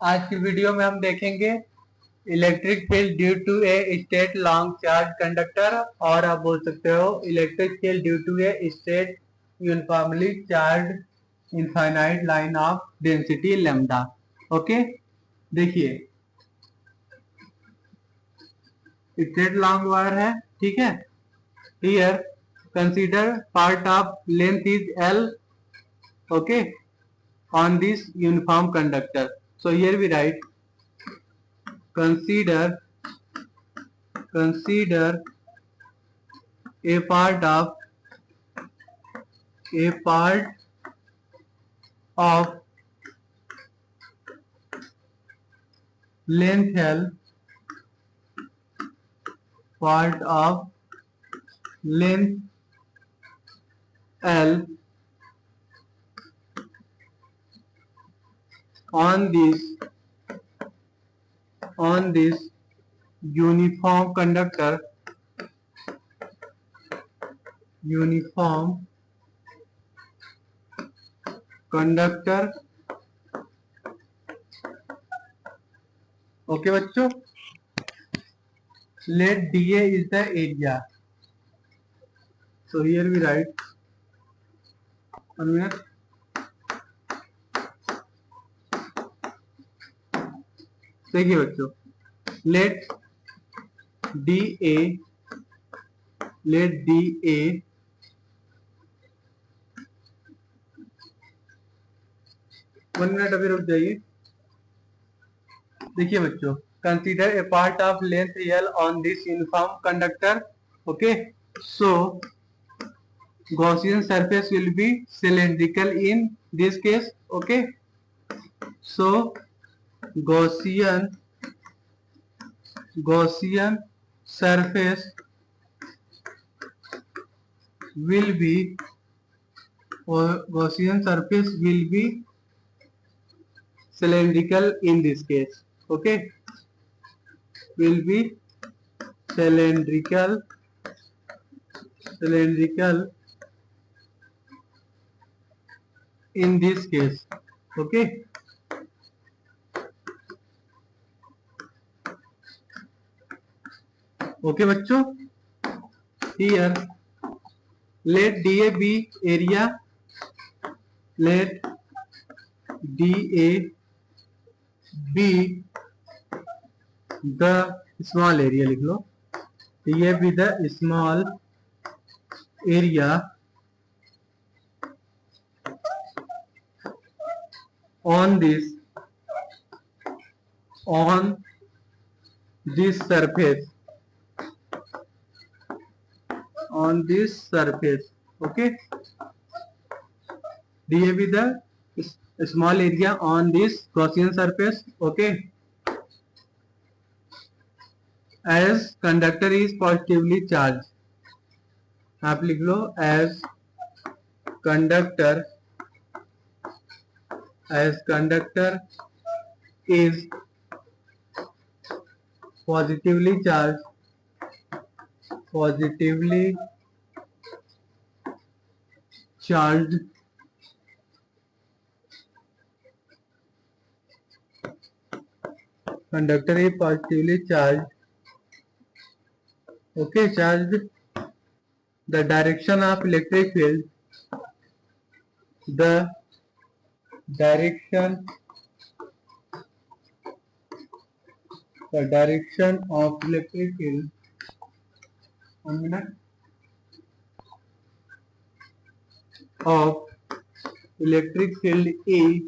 आज की वीडियो में हम देखेंगे electric field due to a straight long charge conductor, और आप बोल सकते हो electric field due to a straight uniformly charge infinite line of density lambda. Okay, देखिए स्ट्रेट लॉन्ग वायर है, ठीक है। Here consider part of length is L, okay, on this uniform conductor. So here we write consider a part of length L, part of length L on this uniform conductor okay बच्चों, let dA is the area. So here we write, one minute, देखिए बच्चों, let dA one minute अभी रुक जाइए। देखिए बच्चों, consider a part of length L on this uniform conductor, okay. So Gaussian surface will be cylindrical in this case, okay. So Gaussian surface will be cylindrical in this case, okay, will be cylindrical in this case, okay। Okay बच्चों, here let dA be area, let dA be the small area, लिख लो, dA be the small area on this surface, okay। dA be the small area on this Gaussian surface, okay, as conductor is positively charged। आप लिख लो as conductor is positively charged conductor is positively charged, okay, charged, the direction of electric field one minute, of electric field E,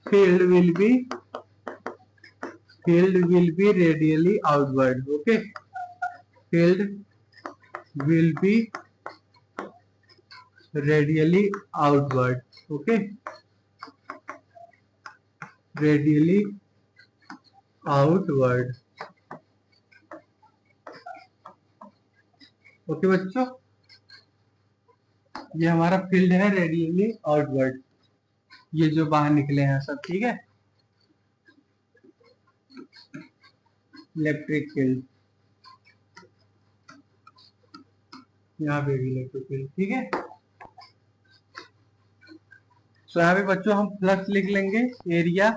field will be radially outward, okay, field will be radially outward, okay, radially outward, okay बच्चों, ये हमारा field है radially outward, ये जो बाहर निकले हैं सब, ठीक है। इलेक्ट्रिक फील्ड यहाँ पे भी इलेक्ट्रिक फील्ड, ठीक है। सो यहाँ पे बच्चों हम फ्लक्स लिख लेंगे एरिया,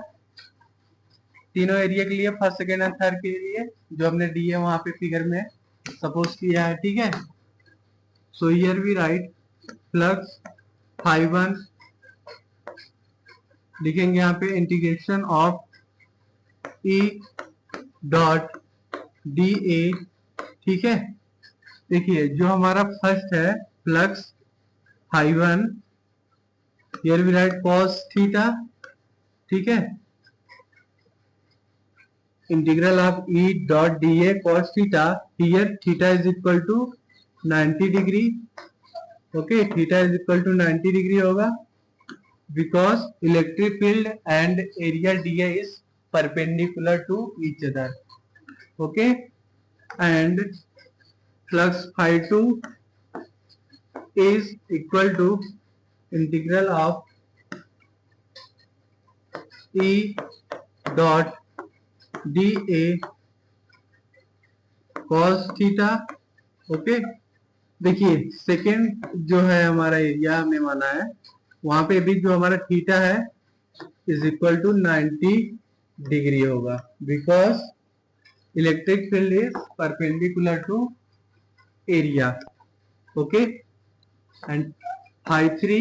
तीनों एरिया के लिए, फर्स्ट सेकेंड एंड थर्ड के लिए, जो हमने डी है वहां पे फिगर में सपोज किया है, ठीक है। So here we write flux φ1, लिखेंगे यहाँ पे integration of E dot D A, ठीक है। देखिए जो हमारा फर्स्ट है flux φ1, here we write cos theta, ठीक है। Integral of E dot D A cos theta, here theta is equal to 90 degree, okay. Theta is equal to 90 degree होगा because electric field and area d A is perpendicular to each other, okay. And flux φ2 is equal to integral of E dot dA cos theta, okay. देखिए second जो है हमारा area हमने माना है, वहां पे भी जो हमारा थीटा है इज इक्वल टू 90 डिग्री होगा because electric field is perpendicular to area, okay. and φ3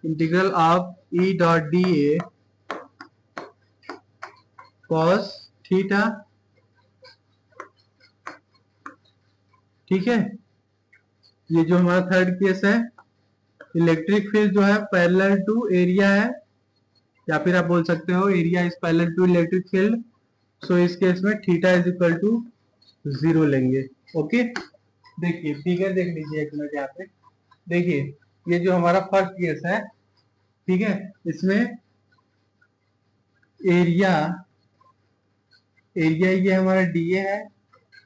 integral of E dot dA cos theta, ठीक है। ये जो हमारा थर्ड केस है, इलेक्ट्रिक फील्ड जो है पैरेलल टू एरिया है, या फिर आप बोल सकते हो area is parallel to electric field. So इस केस में थीटा इज इक्वल टू 0 लेंगे, ओके। देखिए फिगर देख लीजिए एक मिनट, यहाँ पे देखिए ये जो हमारा फर्स्ट केस है, ठीक है, इसमें एरिया ये हमारा डीए है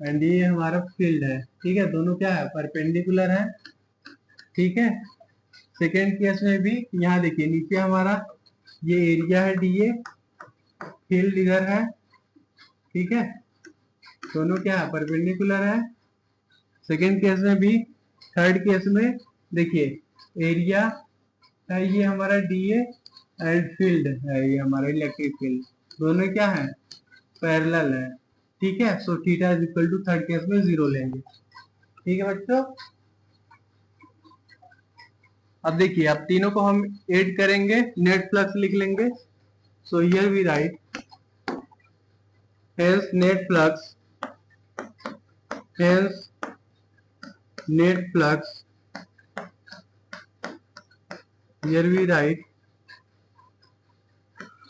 एंड ये हमारा फील्ड है, ठीक है। दोनों क्या है, परपेंडिकुलर है, ठीक है। सेकेंड केस में भी यहाँ देखिए नीचे हमारा ये एरिया है डीए, फील्ड इधर है, ठीक है। दोनों क्या है, परपेंडिकुलर है। सेकेंड केस में भी, थर्ड केस में देखिए एरिया है ये हमारा डीए एंड फील्ड है ये हमारा इलेक्ट्रिक फील्ड, दोनों क्या है, पैरेलल है, ठीक है। So theta is equal to third case में 0 लेंगे, ठीक है बच्चों। अब देखिए अब तीनों को हम ऐड करेंगे, नेट फ्लक्स लिख लेंगे। So here we write hence net flux, hence net flux, here we write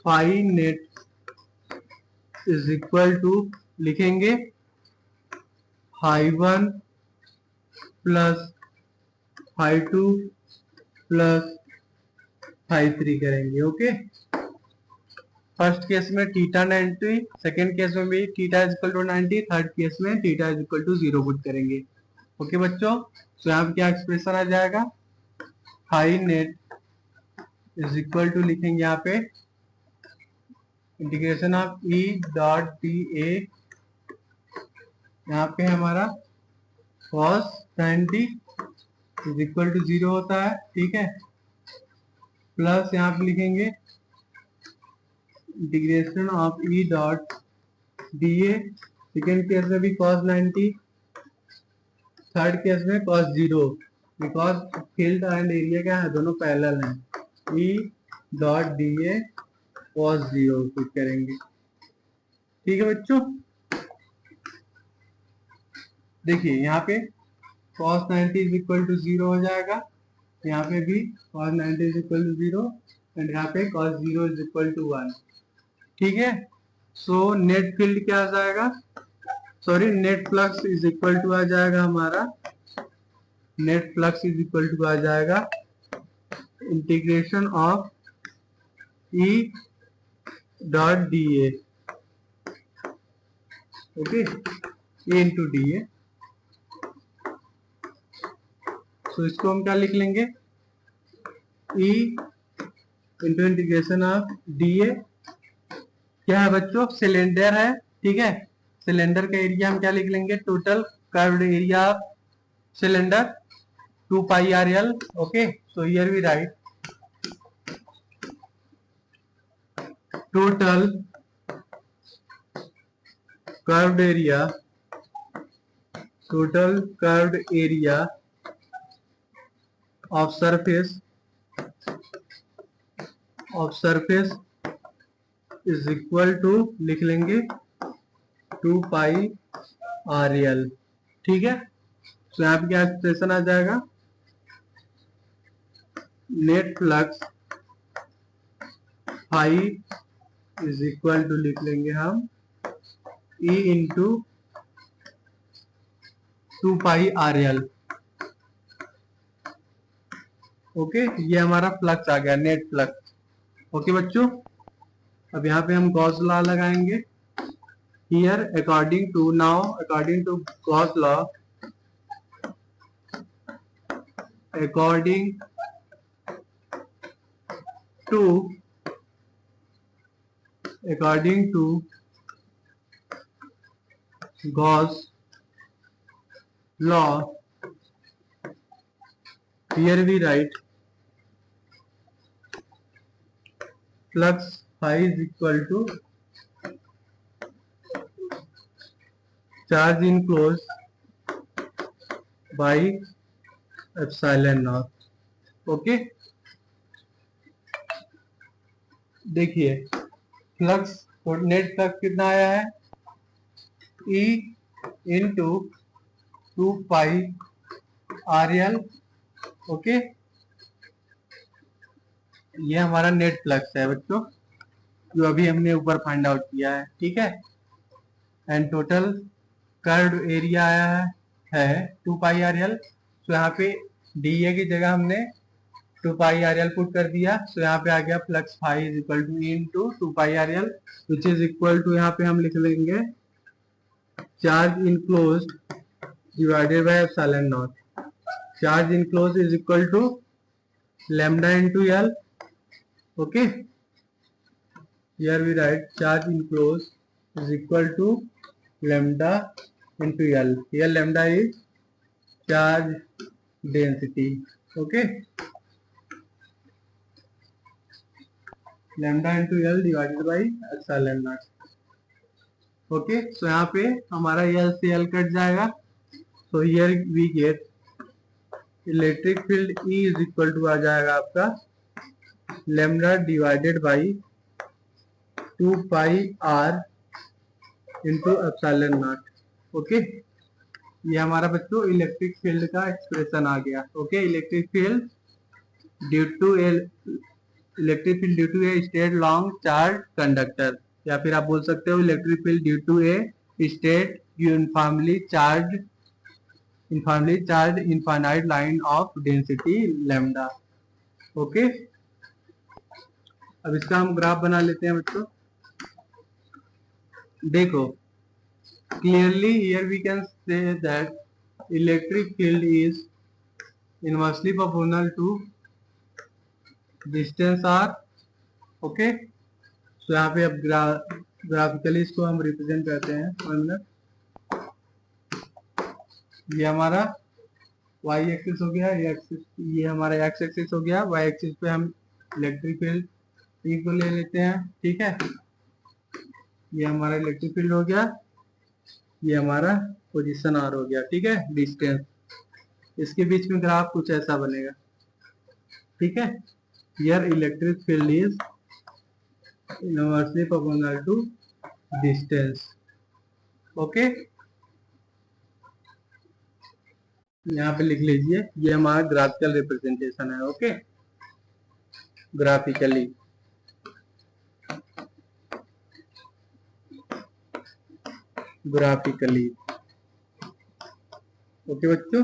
phi net is equal to, लिखेंगे φ1 प्लस φ2 प्लस φ3 करेंगे, ओके। फर्स्ट केस में थीटा 90, सेकेंड केस में भी theta is equal to 90, third case में theta is equal to 0 put करेंगे, okay बच्चों। तो यहाँ पे क्या एक्सप्रेशन आ जाएगा, phi net is equal to, लिखेंगे यहाँ पे integration of E dot D A, यहाँ पे हमारा cos 90 इज इक्वल टू 0 होता है, ठीक है। प्लस यहाँ पे लिखेंगे integration of E dot D A, second case में भी cos 90, थर्ड केस में cos 0 because field and area क्या है, दोनों पैरेलल हैं। ई डॉट डी ए cos 0 कुछ करेंगे, ठीक है बच्चों। देखिए यहाँ पे cos 90 इज इक्वल टू 0 हो जाएगा, यहाँ पे भी cos 90 is equal to 0 and यहाँ पे cos 0 इज इक्वल टू 1, ठीक है। सो नेट फील्ड क्या आ जाएगा, sorry net flux is equal to आ जाएगा हमारा, net flux is equal to आ जाएगा integration of E dot D A, okay, A into D A. So इसको हम क्या लिख लेंगे, E into integration of D A, क्या है बच्चों, सिलेंडर है, ठीक है। सिलेंडर का एरिया हम क्या लिख लेंगे, total curved area of cylinder, 2 pi RL. Okay, so here we write total curved area of surface is equal to, लिख लेंगे 2 pi RL. ठीक है, तो यहाँ पे क्या एक्सप्रेशन आ जाएगा, net flux phi is equal to, लिख लेंगे हम E into 2 pi RL. Okay, ये हमारा फ्लक्स आ गया, नेट फ्लक्स. ओके बच्चों, अब यहाँ पे हम गॉस लॉ लगाएंगे. Here according to Gauss law, according to Gauss law, here we write flux phi is equal to charge enclosed by epsilon naught. Okay, देखिए फ्लक्स, नेट फ्लक्स कितना आया है, E into 2 pi RL. Okay, ये हमारा net flux है बच्चों, जो अभी हमने ऊपर फाइंड आउट किया है. ठीक है, एंड टोटल कर्व्ड एरिया आया है 2 पाई RL. तो यहाँ पे DA की जगह हमने 2 पाई RL पुट कर दिया. तो यहाँ पे आ गया flux phi is equal to E into 2 pi RL, which is equal to, यहाँ पे हम लिख लेंगे charge enclosed divided by epsilon naught. Charge enclosed is equal to lambda into L. Okay, here we write charge enclosed is equal to lambda into L. Here lambda is charge density. Okay, lambda into L divided by epsilon naught. Okay, so यहाँ पे हमारा L से L cut जाएगा. So here we get electric field E is equal to आ जाएगा आपका lambda divided by 2 pi R into epsilon naught. Okay, ये हमारा बच्चों इलेक्ट्रिक फील्ड का एक्सप्रेशन आ गया. Okay, electric field due to a straight long charge conductor, या फिर आप बोल सकते हो electric field due to a straight uniformly charge infinite line of density lambda. Okay, अब इसका हम ग्राफ बना लेते हैं बच्चों. देखो, clearly here we can say that electric field is inversely proportional to distance r. Okay, तो यहाँ पे अब ग्राफिकली इसको हम रिप्रेजेंट करते हैं. 1 मिनट, ये हमारा y एक्सिस हो गया, ये हमारा x एक्सिस हो गया. y एक्सिस पे हम इलेक्ट्रिक फील्ड E को ले लेते हैं. ठीक है, ये हमारा इलेक्ट्रिक फील्ड हो गया, ये हमारा पोजीशन R हो गया. ठीक है, डिस्टेंस, इसके बीच में ग्राफ कुछ ऐसा बनेगा. ठीक है, here electric field is inversely proportional to distance. Okay, यहाँ पे लिख लीजिए, ये हमारा ग्राफिकल रिप्रेजेंटेशन है. ओके, ग्राफिकली ओके बच्चों,